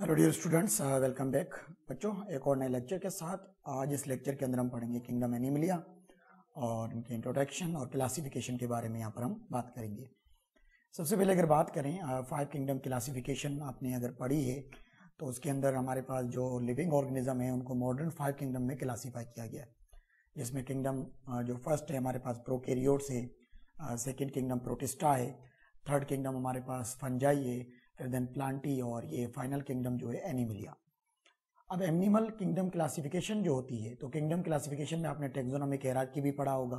Hello dear students, welcome back. बच्चों, एक और नए लेक्चर के साथ आज इस लेक्चर के अंदर हम पढ़ेंगे किंगडम एनिमलिया और इनके इंट्रोडक्शन और क्लासिफिकेशन के बारे में यहाँ पर हम बात करेंगे। सबसे पहले अगर बात करें 5 किंगडम क्लासिफिकेशन आपने अगर पढ़ी है तो उसके अंदर हमारे पास जो लिविंग ऑर्गेनिज्म है उनको मॉडर्न 5 किंगडम में क्लासीफाई किया गया है, जिसमें किंगडम जो फर्स्ट है हमारे पास प्रोकैरियोट्स है, सेकेंड किंगडम प्रोटिस्टा है, थर्ड किंगडम हमारे पास फंजाई है, फिर देन प्लांटी और ये फाइनल किंगडम जो है एनिमलिया। अब एनिमल किंगडम क्लासिफिकेशन जो होती है तो किंगडम क्लासिफिकेशन में आपने टेक्सोनोमिक हायरार्की भी पढ़ा होगा,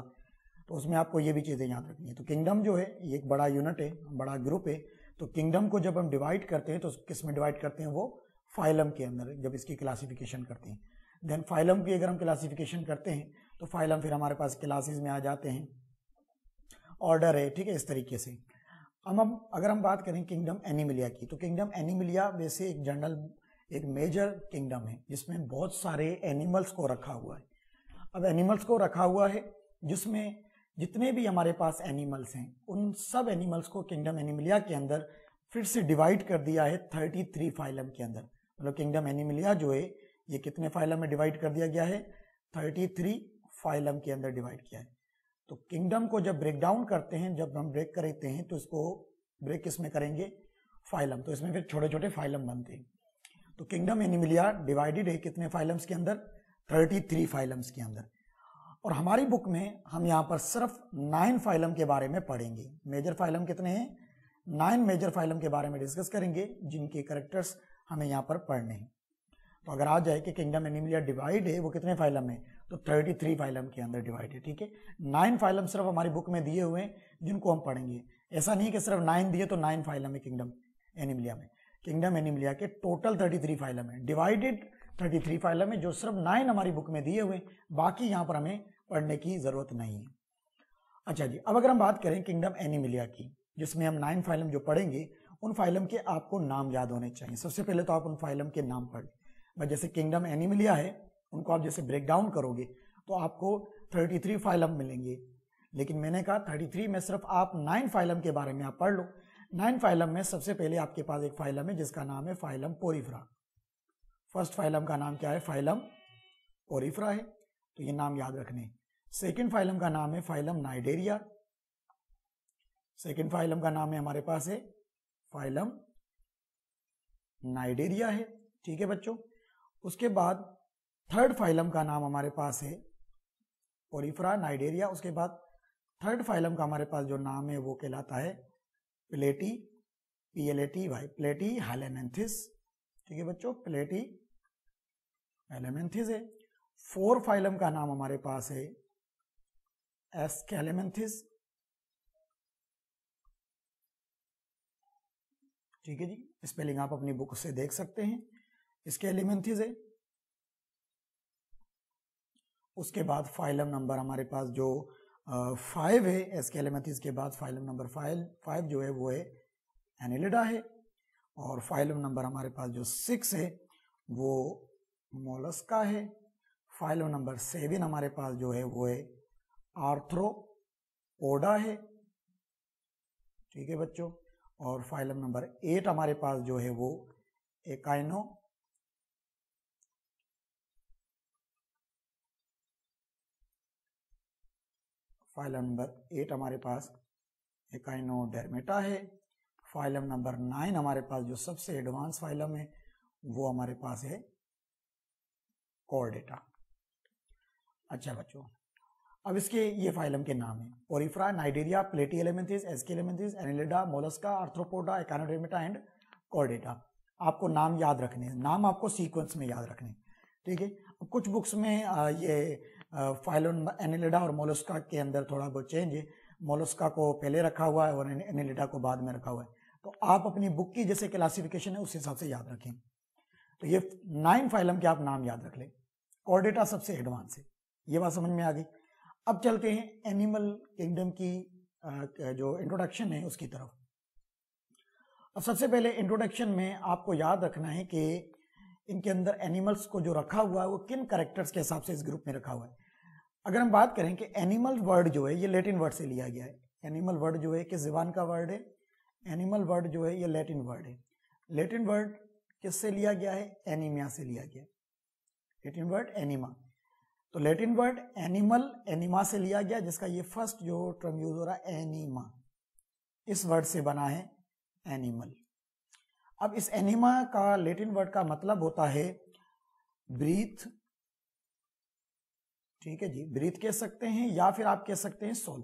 तो उसमें आपको ये भी चीज़ें याद रखनी है। तो किंगडम जो है ये एक बड़ा यूनिट है, बड़ा ग्रुप है। तो किंगडम को जब हम डिवाइड करते हैं तो किस में डिवाइड करते हैं? वो फाइलम के अंदर जब इसकी क्लासिफिकेशन करते हैं। देन फाइलम की अगर हम क्लासिफिकेशन करते हैं तो फाइलम फिर हमारे पास क्लासेस में आ जाते हैं, ऑर्डर है, ठीक है, इस तरीके से। अब हम अगर हम बात करें किंगडम एनिमलिया की, तो किंगडम एनिमलिया वैसे एक जनरल एक मेजर किंगडम है जिसमें बहुत सारे एनिमल्स को रखा हुआ है। अब एनिमल्स को रखा हुआ है जिसमें जितने भी हमारे पास एनिमल्स हैं उन सब एनिमल्स को किंगडम एनिमलिया के अंदर फिर से डिवाइड कर दिया है 33 फाइलम के अंदर। मतलब किंगडम एनिमलिया जो है ये कितने फाइलम में डिवाइड कर दिया गया है? 33 फाइलम के अंदर डिवाइड किया है। तो किंगडम को जब ब्रेक डाउन करते हैं, जब हम ब्रेक करते हैं तो इसको ब्रेक किस में करेंगे? फाइलम। तो इसमें फिर छोटे छोटे फाइलम बनते हैं। तो किंगडम एनिमलिया डिवाइडेड है कितने फाइलम्स के अंदर? 33 फाइलम्स के अंदर। और हमारी बुक में हम यहाँ पर सिर्फ 9 फाइलम के बारे में पढ़ेंगे। मेजर फाइलम कितने हैं? 9 मेजर फाइलम के बारे में डिस्कस करेंगे, जिनके कैरेक्टर्स हमें यहाँ पर पढ़ने हैं। तो अगर आ जाए कि किंगडम एनिमलिया डिवाइड है वो कितने फाइलम है, तो 33 फाइलम के अंदर डिवाइड है, ठीक है। 9 फाइलम सिर्फ हमारी बुक में दिए हुए हैं जिनको हम पढ़ेंगे। ऐसा नहीं कि सिर्फ 9 दिए तो 9 फाइलम है किंगडम एनिमलिया में। किंगडम एनिमलिया के टोटल 33 फाइलम है, डिवाइडेड 33 फाइलम है, जो सिर्फ 9 हमारी बुक में दिए हुए, बाकी यहाँ पर हमें पढ़ने की जरूरत नहीं है। अच्छा जी, अब अगर हम बात करें किंगडम एनिमलिया की, जिसमें हम 9 फाइलम जो पढ़ेंगे उन फाइलम के आपको नाम याद होने चाहिए। सबसे पहले तो आप उन फाइलम के नाम पढ़, जैसे किंगडम एनिमलिया है उनको आप जैसे ब्रेक डाउन करोगे तो आपको 33 फाइलम मिलेंगे, लेकिन मैंने कहा 33 में सिर्फ आप 9 फाइलम के बारे में आप पढ़ लो। 9 फाइलम में सबसे पहले आपके पास एक फाइलम है जिसका नाम है फाइलम पोरिफरा। फर्स्ट फाइलम का नाम क्या है? फाइलम पोरिफरा है, तो ये नाम याद रखने। सेकेंड फाइलम का नाम है फाइलम नाइडेरिया। सेकेंड फाइलम का नाम है हमारे पास है फाइलम नाइडेरिया है, ठीक है बच्चों। उसके बाद थर्ड फाइलम का नाम हमारे पास है पोरिफरा नाइडेरिया। उसके बाद थर्ड फाइलम का हमारे पास जो नाम है वो कहलाता है प्लेटी, PLATY, प्लेटी हेलेमेंथिस, ठीक है बच्चों, प्लेटी हेलेमेंथिस है। फोर्थ फाइलम का नाम हमारे पास है एस्केलेमेंथिस, ठीक है जी। स्पेलिंग आप अपनी बुक से देख सकते हैं, एस्केलेमेंथिस है। उसके बाद फाइलम नंबर हमारे पास जो 5 है एस्केलेमेंथिस के बाद फाइलम नंबर 5 जो है वो है एनिलिडा है। और फाइलम नंबर हमारे पास जो 6 है वो मोलस्का है। फाइलम नंबर 7 हमारे पास जो है वो है आर्थ्रोपोडा है, ठीक है बच्चों। और फाइलम नंबर 8 हमारे पास जो है वो एकाइनो, फाइलम नंबर 8 हमारे पास एकाइनोडर्मेटा है। फाइलम नंबर 9 हमारे पास जो सबसे एडवांस फाइलम है वो हमारे पास है कॉर्डेटा। अच्छा बच्चों, अब इसके ये फाइलम के नाम है Porifera, Cnidaria, Platyhelminthes, Aschelminthes, Annelida, Mollusca, Arthropoda, Echinodermata and Chordata. आपको नाम याद रखने हैं, नाम आपको सीक्वेंस में याद रखने, ठीक है। कुछ बुक्स में ये फाइलम एनिलिडा और मोलस्का के अंदर थोड़ा बहुत चेंज है, मोलस्का को पहले रखा हुआ है और एनिलिडा को बाद में रखा हुआ है। तो आप अपनी बुक की जैसे क्लासिफिकेशन है उस हिसाब से याद रखें। तो ये 9 फाइलम के आप नाम याद रख लें। कॉर्डेटा सबसे एडवांस है, ये बात समझ में आ गई। अब चलते हैं एनिमल किंगडम की जो इंट्रोडक्शन है उसकी तरफ। अब सबसे पहले इंट्रोडक्शन में आपको याद रखना है कि इनके अंदर एनिमल्स को जो रखा हुआ है वो किन कैरेक्टर्स के हिसाब से इस ग्रुप में रखा हुआ है। अगर हम बात करें कि एनिमल वर्ड जो है ये लैटिन वर्ड से लिया गया है। एनिमल वर्ड जो है किस ज़बान का वर्ड है? एनिमल वर्ड जो है ये लैटिन वर्ड है। लैटिन वर्ड किससे लिया गया है? एनीमिया से लिया गया। लैटिन वर्ड एनिमा, तो लैटिन वर्ड एनिमल एनिमा से लिया गया, जिसका ये फर्स्ट जो टर्म यूज हो रहा है एनिमा, इस वर्ड से बना है एनिमल। अब इस एनिमा का लैटिन वर्ड का मतलब होता है ब्रीथ, ठीक है जी, ब्रीथ कह सकते हैं या फिर आप कह सकते हैं सोल।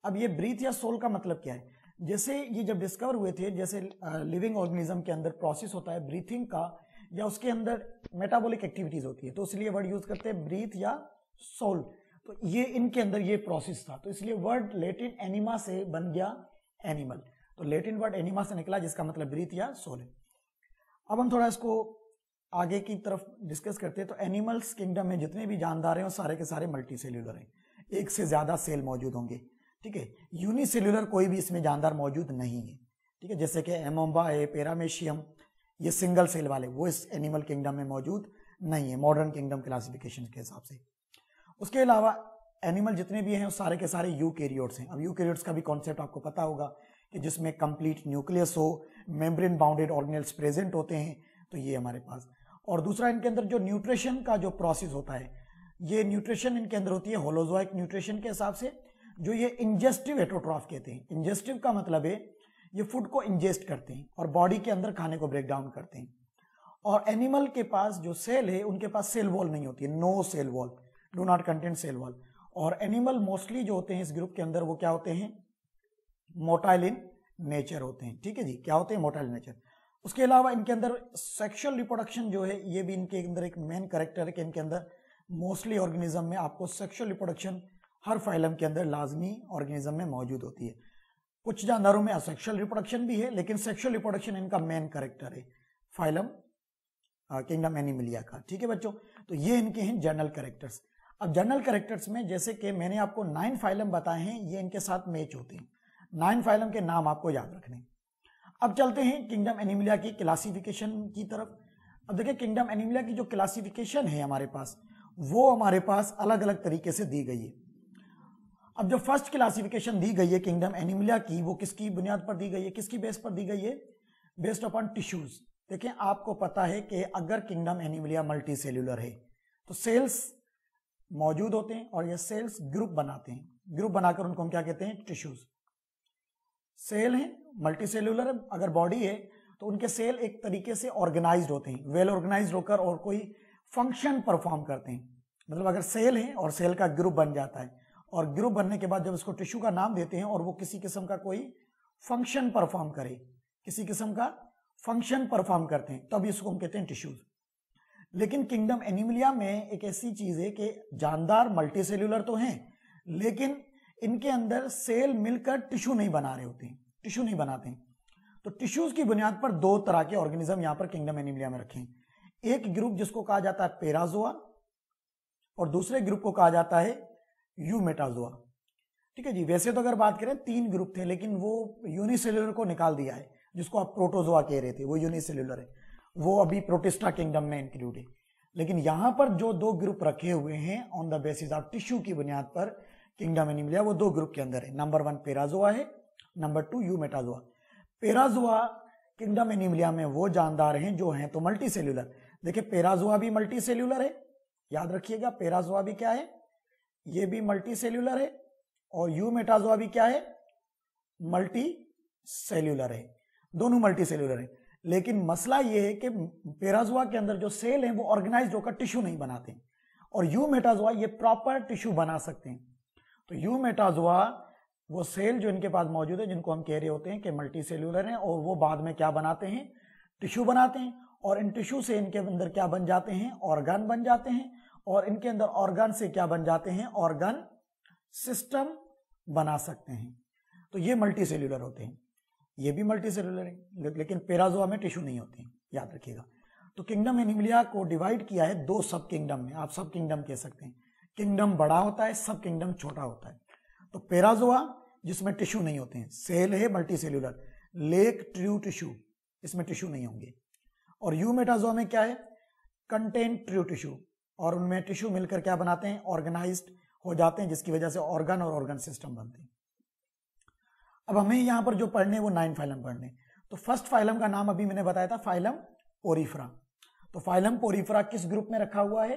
अब ये ब्रीथ या सोल का मतलब क्या है? जैसे ये जब डिस्कवर हुए थे, जैसे लिविंग ऑर्गेनिज्म के अंदर प्रोसेस होता है ब्रीथिंग का, या उसके अंदर मेटाबॉलिक एक्टिविटीज होती है, तो इसलिए वर्ड यूज करते हैं ब्रीथ या सोल। तो ये इनके अंदर ये प्रोसेस था, तो इसलिए वर्ड लैटिन एनिमा से बन गया एनिमल। तो लैटिन वर्ड एनिमा से निकला, जिसका मतलब ब्रीथ या सोल है। अब हम थोड़ा इसको आगे की तरफ डिस्कस करते हैं। तो एनिमल्स किंगडम में जितने भी जानदार हैं वो सारे के सारे मल्टी सेल्यूलर हैं, एक से ज्यादा सेल मौजूद होंगे, ठीक है। यूनिसेल्यूलर कोई भी इसमें जानदार मौजूद नहीं है, ठीक है। जैसे कि एमोम्बा है, पैरामेशियम, ये सिंगल सेल वाले, वो इस एनिमल किंगडम में मौजूद नहीं है मॉडर्न किंगडम क्लासिफिकेशन के हिसाब से। उसके अलावा एनिमल जितने भी हैं वो सारे के सारे यूकैरियोट्स हैं। अब यूकैरियोट्स का भी कॉन्सेप्ट आपको पता होगा कि जिसमें कंप्लीट न्यूक्लियस हो, मेम्ब्रेन बाउंडेड ऑर्गेनेल्स प्रेजेंट होते हैं, तो ये हमारे पास। और दूसरा, इनके अंदर जो न्यूट्रिशन का जो प्रोसेस होता है, ये न्यूट्रिशन इनके अंदर होती है होलोजोइक न्यूट्रिशन के हिसाब से, जो ये इंजेस्टिव हेटरोट्रॉफ कहते हैं। इंजेस्टिव का मतलब है ये फूड को इंजेस्ट करते हैं और बॉडी के अंदर खाने को ब्रेक डाउन करते हैं। और एनिमल के पास जो सेल है, उनके पास सेल वॉल नहीं होती है, no cell wall, do not contain cell wall. और एनिमल मोस्टली जो होते हैं इस ग्रुप के अंदर, वो क्या होते हैं? मोटाइल इन नेचर होते हैं, ठीक है जी। क्या होते हैं? Motile nature. उसके अलावा इनके अंदर सेक्सुअल रिप्रोडक्शन जो है, ये भी इनके अंदर एक मेन कैरेक्टर है कि इनके अंदर मोस्टली ऑर्गेनिज्म में आपको सेक्सुअल रिप्रोडक्शन हर फाइलम के अंदर लाजमी ऑर्गेनिज्म में मौजूद होती है। कुछ जानदारों में असेक्सुअल रिप्रोडक्शन भी है, लेकिन सेक्सुअल रिप्रोडक्शन इनका मेन कैरेक्टर है फाइलम किंगडम एनिमलिया का, ठीक है बच्चों। तो ये इनके हैं जनरल कैरेक्टर्स। अब जनरल कैरेक्टर्स में जैसे कि मैंने आपको 9 फाइलम बताए हैं, ये इनके साथ मैच होते हैं। 9 फाइलम के नाम आपको याद रखने। अब चलते हैं किंगडम एनिमलिया की क्लासिफिकेशन की तरफ। अब देखिए, किंगडम एनिमलिया की जो क्लासिफिकेशन है हमारे पास, वो हमारे पास अलग अलग तरीके से दी गई है। अब जो फर्स्ट क्लासिफिकेशन दी गई है किंगडम एनिमलिया की, वो किसकी बुनियाद पर दी गई है, किसकी बेस पर दी गई है? Based upon tissues. देखिए, आपको पता है कि अगर किंगडम एनिमलिया मल्टी सेल्यूलर है तो सेल्स मौजूद होते हैं और ये सेल्स ग्रुप बनाते हैं, ग्रुप बनाकर उनको हम क्या कहते हैं? टिश्यूज। सेल है, मल्टी सेल्यूलर, अगर बॉडी है तो उनके सेल एक तरीके से ऑर्गेनाइज्ड होते हैं, वेल ऑर्गेनाइज्ड होकर और कोई फंक्शन परफॉर्म करते हैं। मतलब अगर सेल है और सेल का ग्रुप बन जाता है, और ग्रुप बनने के बाद जब उसको टिश्यू का नाम देते हैं और वो किसी किस्म का कोई फंक्शन परफॉर्म करे, किसी किस्म का फंक्शन परफॉर्म करते हैं, तब इसको हम कहते हैं टिश्यूज। लेकिन किंगडम एनिमलिया में एक ऐसी चीज है कि जानदार मल्टी सेल्यूलर तो हैं, लेकिन इनके अंदर सेल मिलकर टिश्यू नहीं बना रहे होते हैं, टिश्यू नहीं बनाते हैं। तो टिश्यूज की बुनियाद पर 2 तरह के ऑर्गेनिज्म यहां पर किंगडम एनिमलिया में रखे हैं। एक ग्रुप जिसको कहा जाता है पेराजोआ, और दूसरे ग्रुप को कहा जाता है यूमेटाजोआ, ठीक है जी। वैसे तो अगर बात करें 3 ग्रुप थे, लेकिन वो यूनिसेल्यूलर को निकाल दिया है, जिसको आप प्रोटोजोआ कह रहे थे, वो यूनिसेल्यूलर है, वो अभी प्रोटिस्टा किंगडम में इंक्लूड है। लेकिन यहां पर जो 2 ग्रुप रखे हुए हैं on the basis of tissue की बुनियाद पर किंगडम एनिमलिया, वो 2 ग्रुप के अंदर है। नंबर 1 पेराजोआ है, नंबर 2 यूमेटाजोआ। पेराजोआ किंगडम एनिमलिया में वो जानदार हैं जो हैं तो मल्टी सेल्यूलर। देखिए, पेराजोआ भी मल्टी सेल्यूलर है, याद रखिएगा, पेराजोआ भी क्या है? ये भी मल्टी सेल्यूलर है, और यूमेटाजोआ भी क्या है? मल्टी सेल्यूलर है, दोनों मल्टी सेल्यूलर है। लेकिन मसला ये है कि पेराजोआ के अंदर जो सेल हैं वो ऑर्गेनाइज्ड होकर टिश्यू नहीं बनाते, और यूमेटाजोआ ये प्रॉपर टिश्यू बना सकते हैं। तो यूमेटाजोआ वो सेल जो इनके पास मौजूद है, जिनको हम कह रहे होते हैं कि मल्टी सेल्यूलर हैं, और वो बाद में क्या बनाते हैं? टिश्यू बनाते हैं, और इन टिश्यू से इनके अंदर क्या बन जाते हैं? ऑर्गन बन जाते हैं, और इनके अंदर ऑर्गन से क्या बन जाते हैं? ऑर्गन सिस्टम बना सकते हैं। तो ये मल्टी सेल्यूलर होते हैं, ये भी मल्टी सेल्यूलर है, लेकिन पेराजोआ में टिश्यू नहीं होते हैं, याद रखिएगा। तो किंगडम एनिमलिया को डिवाइड किया है 2 सब किंगडम में, आप सब किंगडम कह सकते हैं। किंगडम बड़ा होता है, सब किंगडम छोटा होता है। तो पेराजोआ जिसमें टिश्यू नहीं होते हैं, सेल है multi cellular, lake true tissue, इसमें टिश्यू नहीं होंगे। और यूमेटाजोआ में क्या है? कंटेन ट्रू टिश्यू, और उनमें टिश्यू मिलकर क्या बनाते हैं? ऑर्गेनाइज्ड हो जाते हैं, जिसकी वजह से ऑर्गन और ऑर्गन सिस्टम बनते हैं। अब हमें यहां पर जो पढ़ने वो 9 फाइलम पढ़ने। तो फर्स्ट फाइलम का नाम अभी मैंने बताया था, फाइलम पोरीफेरा। तो फाइलम पोरीफेरा किस ग्रुप में रखा हुआ है?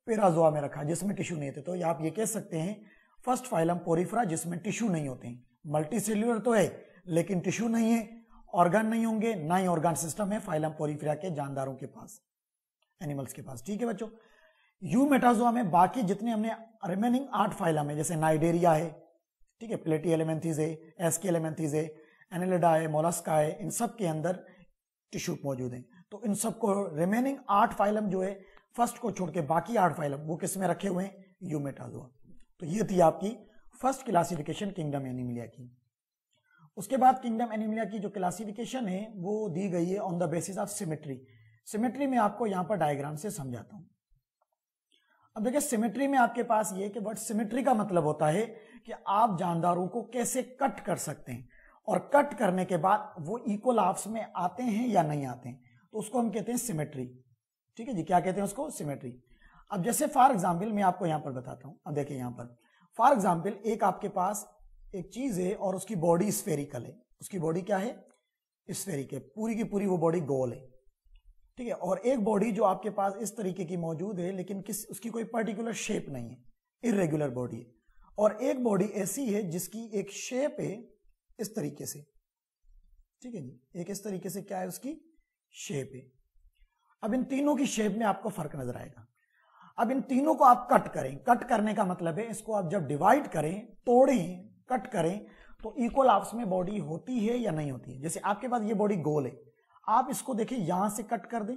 पेराजोआ में रखा, जिसमें टिश्यू नहीं थे। तो आप ये कह सकते हैं फर्स्ट फाइलम पोरीफेरा जिसमें टिश्यू नहीं होते हैं। मल्टीसेल्यूलर तो है लेकिन टिश्यू नहीं है, ऑर्गन नहीं होंगे, ना ही ऑर्गन सिस्टम है फाइलम पोरीफेरा के जानदारों के पास, एनिमल्स के पास। ठीक है बच्चों। यूमेटाजोआ में बाकी जितने हमने रिमेनिंग 8 फाइलम है, जैसे नाइडेरिया है, ठीक है, प्लेटिहेलमिन्थीज है, एस्केलेमिन्थीज है, एनेलिडा है, मोलस्का है, इन सब के अंदर टिश्यू मौजूद है। तो इन सबको रिमेनिंग 8 फाइलम जो है, फर्स्ट को छोड़ के बाकी 8 फाइलम वो किस में रखे हुए हैं? यूमेटाजोआ। तो ये थी आपकी फर्स्ट क्लासिफिकेशन किंगडम एनिमिलिया की। उसके बाद किंगडम एनिमिलिया की जो क्लासिफिकेशन है वो दी गई है on the basis of symmetry. Symmetry में आपको यहां पर डायग्राम से समझाता हूं। अब देखिए सिमेट्री में आपके पास ये कि वर्ड सिमेट्री का मतलब होता है कि आप जानदारों को कैसे कट कर सकते हैं, और कट करने के बाद वो इक्वल हाफ्स में आते हैं या नहीं आते हैं, तो उसको हम कहते हैं सिमेट्री। ठीक है जी, क्या कहते हैं उसको? सिमेट्री। अब जैसे फॉर एग्जाम्पल मैं आपको यहां पर बताता हूं। अब देखिए यहां पर फॉर एग्जाम्पल एक आपके पास एक चीज है और उसकी बॉडी स्फेरिकल है। उसकी बॉडी क्या है? स्फेरिकल, पूरी की पूरी वो बॉडी गोल है। ठीक है। और एक बॉडी जो आपके पास इस तरीके की मौजूद है लेकिन उसकी कोई पर्टिकुलर शेप नहीं है, इरेगुलर बॉडी है। और एक बॉडी ऐसी है जिसकी एक शेप है इस तरीके से। ठीक है जी, एक इस तरीके से क्या है उसकी शेप है। अब इन तीनों की शेप में आपको फर्क नजर आएगा। अब इन तीनों को आप कट करें, कट करने का मतलब है इसको आप जब डिवाइड करें, तोड़ें, कट करें, तो इक्वल हाफ्स में बॉडी होती है या नहीं होती है। जैसे आपके पास ये बॉडी गोल है, आप इसको देखिए यहां से कट कर दें,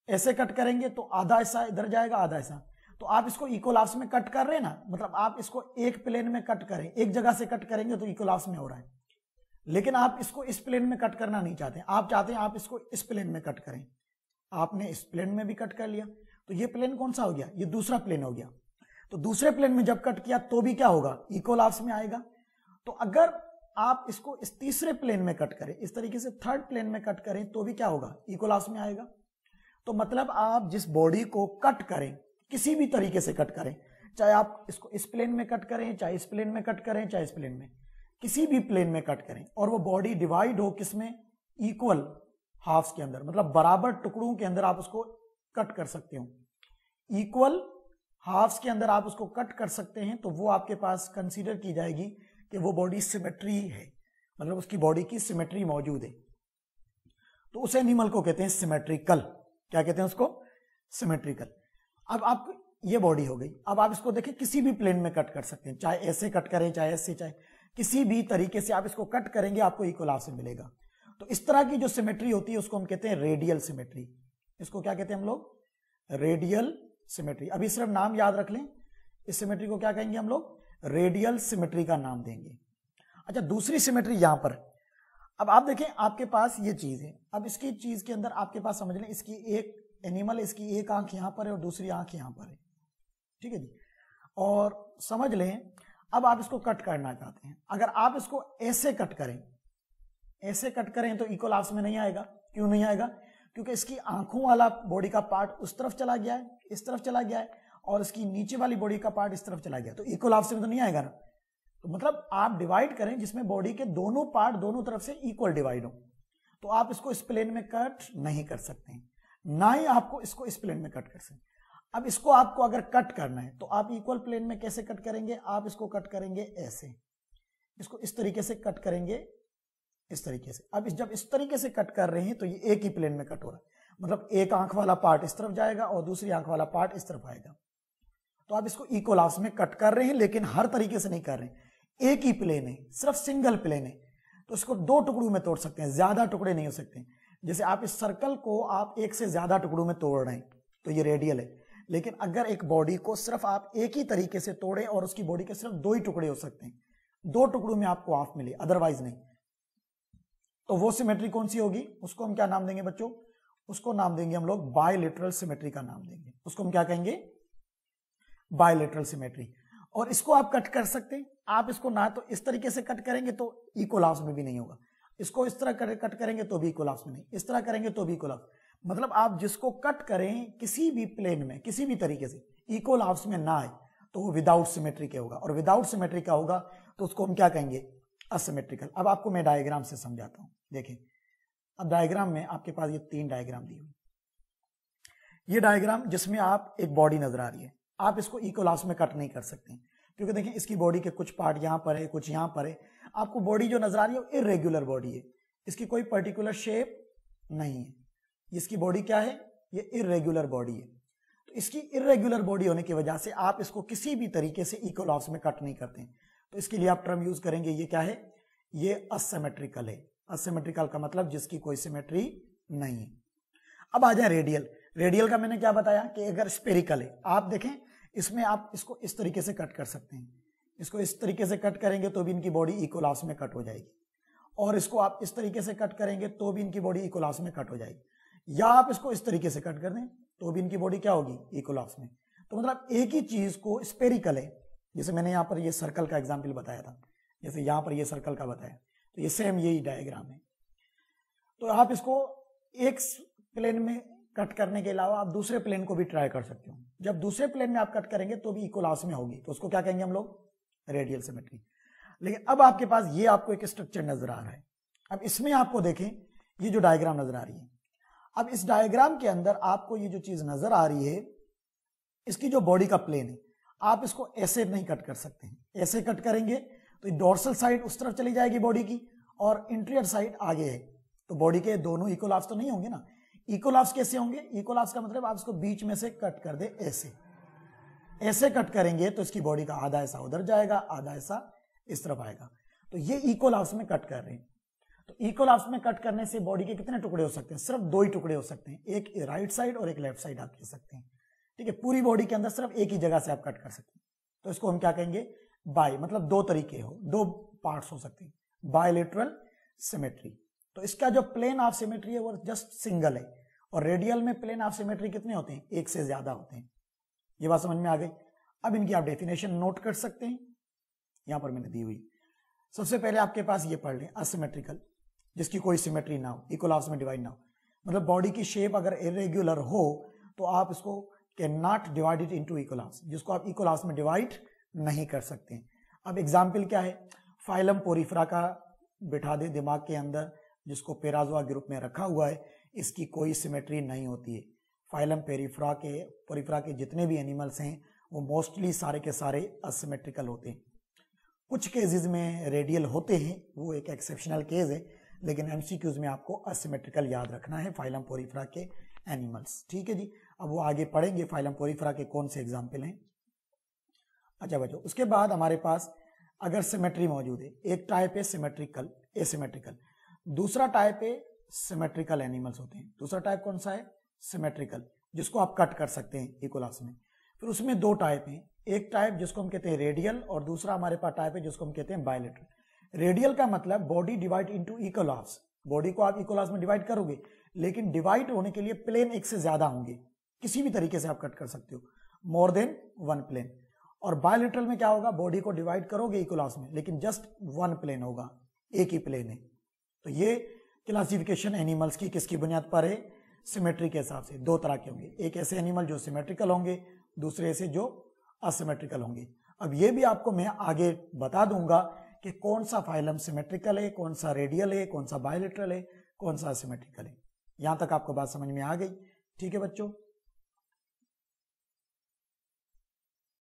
ऐसे कट करेंगे तो आधा ऐसा इधर जाएगा, आधा ऐसा। तो आप इसको इक्वल हाफ्स में कट कर रहे हैं ना, मतलब आप इसको एक प्लेन में कट करें, एक जगह से कट करेंगे तो इक्वल हाफ्स में हो रहा है। लेकिन आप इसको इस प्लेन में कट करना नहीं चाहते, आप चाहते हैं आप इसको इस प्लेन में कट करें। आपने इस प्लेन में भी कट कर लिया, तो ये प्लेन कौन सा हो गया? ये दूसरा प्लेन हो गया। तो दूसरे प्लेन में जब कट किया तो भी क्या होगा? इक्वल हाफ्स में आएगा। तो अगर आप इसको इस तीसरे प्लेन में कट करें, इस तरीके से थर्ड प्लेन में कट करें, तो भी क्या होगा? इक्वल हाफ्स में आएगा। तो मतलब आप जिस बॉडी को कट करें, किसी भी तरीके से कट करें, चाहे आप इसको इस प्लेन में कट करें, चाहे इस प्लेन में कट करें, चाहे इस प्लेन में, किसी भी प्लेन में कट करें, और वो बॉडी डिवाइड हो किसमें? इक्वल हाफ्स के अंदर, मतलब बराबर टुकड़ों के अंदर आप उसको कट कर सकते हो। इक्वल हाफ्स के अंदर आप उसको कट कर सकते हैं, तो वो आपके पास कंसीडर की जाएगी कि वो बॉडी सिमेट्री है, मतलब उसकी बॉडी की सिमेट्री मौजूद है। तो उस एनिमल को कहते हैं सिमेट्रिकल। क्या कहते हैं उसको? सिमेट्रिकल। अब आप ये बॉडी हो गई, अब आप इसको देखें किसी भी प्लेन में कट कर सकते हैं, चाहे ऐसे कट करें, चाहे ऐसे, चाहे किसी भी तरीके से आप इसको कट करेंगे आपको इक्वल हाफ से मिलेगा। तो इस तरह की जो सिमेट्री होती है उसको हम कहते हैं रेडियल सिमेट्री। इसको क्या कहते हैं हम लोग? Radial symmetry. अभी सिर्फ नाम याद रख लें, इस सिमेट्री को क्या कहेंगे हम लोग? रेडियल सिमेट्री का नाम देंगे। अच्छा, दूसरी सिमेट्री यहां पर, अब आप देखें आपके पास ये चीज है। अब इसकी चीज के अंदर आपके पास समझ लें, इसकी एक एनिमल, इसकी एक आंख यहां पर है और दूसरी आंख यहां पर है। ठीक है जी। और समझ लें अब आप इसको कट करना चाहते हैं। अगर आप इसको ऐसे कट करें, ऐसे कट करें तो इक्वल हाफ्स में नहीं आएगा। क्यों नहीं आएगा? क्योंकि इसकी आंखों वाला बॉडी का पार्ट उस तरफ चला गया है, इस तरफ चला गया है, और इसकी नीचे वाली बॉडी का पार्ट इस तरफ चला गया, तो इक्वल हाफ्स में तो नहीं आएगा ना। तो मतलब आप डिवाइड करें जिसमें बॉडी के दोनों पार्ट दोनों तरफ से इक्वल डिवाइड हो, तो आप इसको इस प्लेन में कट नहीं कर सकते हैं, ना ही आपको इसको इस प्लेन में कट कर सकते। अब इसको आपको अगर कट करना है तो आप इक्वल प्लेन में कैसे कट करेंगे? आप इसको कट करेंगे ऐसे, इसको इस तरीके से कट करेंगे, इस तरीके से। अब जब इस तरीके से कट कर रहे हैं तो ये एक ही प्लेन में कट हो रहा है, मतलब एक आंख वाला पार्ट इस तरफ जाएगा और दूसरी आंख वाला पार्ट इस तरफ आएगा। तो आप इसको इक्वल हाफ्स में कट कर रहे हैं, लेकिन हर तरीके से नहीं कर रहे हैं, एक ही प्लेन है, सिर्फ सिंगल प्लेन है, तो इसको दो टुकड़ों में तोड़ सकते हैं, ज्यादा टुकड़े नहीं हो सकते। जैसे आप इस सर्कल को आप एक से ज्यादा टुकड़ों में तोड़ रहे हैं तो ये रेडियल है, लेकिन अगर एक बॉडी को सिर्फ आप एक ही तरीके से तोड़े और उसकी बॉडी के सिर्फ दो ही टुकड़े हो सकते हैं, दो टुकड़ों में आपको हाफ मिले, अदरवाइज नहीं, तो वो सिमेट्री कौन सी होगी? उसको हम क्या नाम देंगे बच्चों? उसको नाम देंगे हम लोग बायलेटरल सिमेट्री का नाम देंगे। उसको हम क्या कहेंगे? Bilateral symmetry. और इसको आप कट कर सकते हैं, आप इसको ना तो इस तरीके से कट करेंगे तो इक्वल हाफ्स में भी नहीं होगा, इसको इस तरह कट करेंगे तो भी इक्वल हाफ्स में नहीं, इस तरह करेंगे तो भी इक्वल हाफ्स। मतलब आप जिसको कट करें किसी भी प्लेन में किसी भी तरीके से इक्वल हाफ्स में ना आए तो वो विदाउट सिमेट्री का होगा, और विदाउट सिमेट्री का होगा तो उसको हम क्या कहेंगे? असिमेट्रिकल। अब आपको मैं डायग्राम से समझाता हूं। देखिए अब डायग्राम में आपके पास ये 3 डायग्राम दी हुई, ये डायग्राम जिसमें आप एक बॉडी नजर आ रही है, आप इसको इक्वलास में कट नहीं कर सकते क्योंकि देखिए इसकी बॉडी के कुछ पार्ट यहाँ पर है, कुछ यहाँ पर है। आपको बॉडी जो नजर आ रही है वो इरेगुलर बॉडी है, इसकी कोई पर्टिकुलर शेप नहीं है। इसकी बॉडी क्या है? ये इरेगुलर बॉडी है। तो इसकी इरेगुलर बॉडी होने की वजह से आप इसको किसी भी तरीके से इक्वलास में कट नहीं करते। तो इसके लिए आप टर्म यूज करेंगे, ये क्या है? ये असिमेट्रिकल है। असिमेट्रिकल का मतलब जिसकी कोई सिमेट्री नहीं है। अब आ जाए रेडियल। रेडियल का मैंने क्या बताया कि अगर स्पेरिकल है, आप देखें इसमें आप इसको इस तरीके से कट कर सकते हैं, इसको इस तरीके से कट करेंगे तो भी इनकी बॉडी इक्वलास में कट हो जाएगी, और इसको आप इस तरीके से कट करेंगे तो भी इनकी बॉडी इक्वलास में कट हो जाएगी, या आप इसको इस तरीके से कट कर दें तो भी इनकी बॉडी क्या होगी? इक्वलास में। तो मतलब एक ही चीज को स्पेरिकल है, जैसे मैंने यहाँ पर ये सर्कल का एग्जाम्पल बताया था, जैसे यहाँ पर ये सर्कल का बताया, तो ये सेम यही डायग्राम है। तो आप इसको एक प्लेन में कट करने के अलावा आप दूसरे प्लेन को भी ट्राई कर सकते हो। जब दूसरे प्लेन में आप कट करेंगे तो भी इक्वलास में होगी, तो उसको क्या कहेंगे हम लोग? Radial symmetry. लेकिन अब आपके पास ये आपको एक स्ट्रक्चर नजर आ रहा है। अब इसमें आपको देखें ये जो डायग्राम नजर आ रही है, अब इस डायग्राम के अंदर आपको ये जो चीज नजर आ रही है, इसकी जो बॉडी का प्लेन है, आप इसको ऐसे नहीं कट कर सकते हैं। ऐसे कट करेंगे तो डोर्सल साइड उस तरफ चली जाएगी बॉडी की, और इंटीरियर साइड आगे है, तो बॉडी के दोनों इक्वलास तो नहीं होंगे ना। इक्वलास कैसे होंगे? इक्वलास का मतलब आप इसको बीच में से कट कर दे, ऐसे ऐसे कट करेंगे तो इसकी बॉडी का आधा ऐसा उधर जाएगा, आधा ऐसा इस तरफ आएगा। तो ये इक्वलास में कट कर रहे हैं। तो इक्वलास में कट करने से बॉडी के कितने टुकड़े हो सकते हैं? सिर्फ 2 ही टुकड़े हो सकते हैं, एक राइट साइड और एक लेफ्ट साइड आप ले सकते हैं। ठीक है, पूरी बॉडी के अंदर सिर्फ एक ही जगह से आप कट कर सकते हैं। तो इसको हम क्या कहेंगे? बाय, मतलब 2 तरीके हो, 2 पार्ट्स हो सकते हैं, बायलेटरल सिमेट्री। तो इसका जो प्लेन ऑफ सिमेट्री है वो जस्ट सिंगल है, और रेडियल में प्लेन ऑफ सिमेट्री कितने होते हैं? 1 से ज्यादा होते हैं। ये बात समझ में आ गई? अब इनकी आप डेफिनेशन नोट कर सकते हैं, यहां पर मैंने दी हुई। सबसे पहले आपके पास ये पढ़ लें, असिमेट्रिकल, जिसकी कोई सिमेट्री ना हो, इक्वलास में डिवाइड ना हो, मतलब बॉडी की शेप अगर इरेगुलर हो तो आप इसको can not divide it into equals, जिसको आप इक्वलास में डिवाइड नहीं कर सकते। अब एग्जाम्पल क्या है? फाइलम पोरिफेरा का बिठा दे दिमाग के अंदर, जिसको पेराजोआ ग्रुप में रखा हुआ है, इसकी कोई सिमेट्री नहीं होती है। फाइलम पोरिफेरा के जितने भी एनिमल्स हैं वो मोस्टली सारे के सारे असिमेट्रिकल होते हैं। कुछ केसेस में रेडियल होते हैं, वो एक एक्सेप्शनल केस है, लेकिन एमसीक्यूज में आपको असिमेट्रिकल याद रखना है फाइलम पोरिफेरा के एनिमल्स। ठीक है जी, अब वो आगे पढ़ेंगे फाइलम पोरिफेरा के कौन से एग्जाम्पल हैं। अच्छा बच्चों, उसके बाद हमारे पास अगर सिमेट्री मौजूद है, एक टाइप है सिमेट्रिकल, एसिमेट्रिकल, दूसरा टाइप है सिमेट्रिकल एनिमल्स होते हैं। दूसरा टाइप कौन सा है? सिमेट्रिकल, जिसको आप कट कर सकते हैं इक्वलास में। फिर उसमें 2 टाइप हैं, एक टाइप जिसको हम कहते हैं रेडियल, और दूसरा हमारे पास टाइप है जिसको हम कहते हैं बायलेटरल। रेडियल का मतलब बॉडी डिवाइड इनटू इक्वलास, बॉडी को आप इक्वलास में डिवाइड करोगे, लेकिन डिवाइड होने के लिए प्लेन एक से ज्यादा होंगे, किसी भी तरीके से आप कट कर सकते हो, मोर देन 1 प्लेन। और बायलेटरल में क्या होगा? बॉडी को डिवाइड करोगे इक्वलास में, लेकिन जस्ट 1 प्लेन होगा, एक ही प्लेन है। तो ये क्लासिफिकेशन एनिमल्स की किसकी बुनियाद पर है? सिमेट्री के हिसाब से। 2 तरह के होंगे, एक ऐसे एनिमल जो सिमेट्रिकल होंगे, दूसरे ऐसे जो असिमेट्रिकल होंगे। अब ये भी आपको मैं आगे बता दूंगा कि कौन सा फाइलम सिमेट्रिकल है, कौन सा रेडियल है, कौन सा बायलेटरल है, कौन सा असिमेट्रिकल है। यहां तक आपको बात समझ में आ गई? ठीक है बच्चों।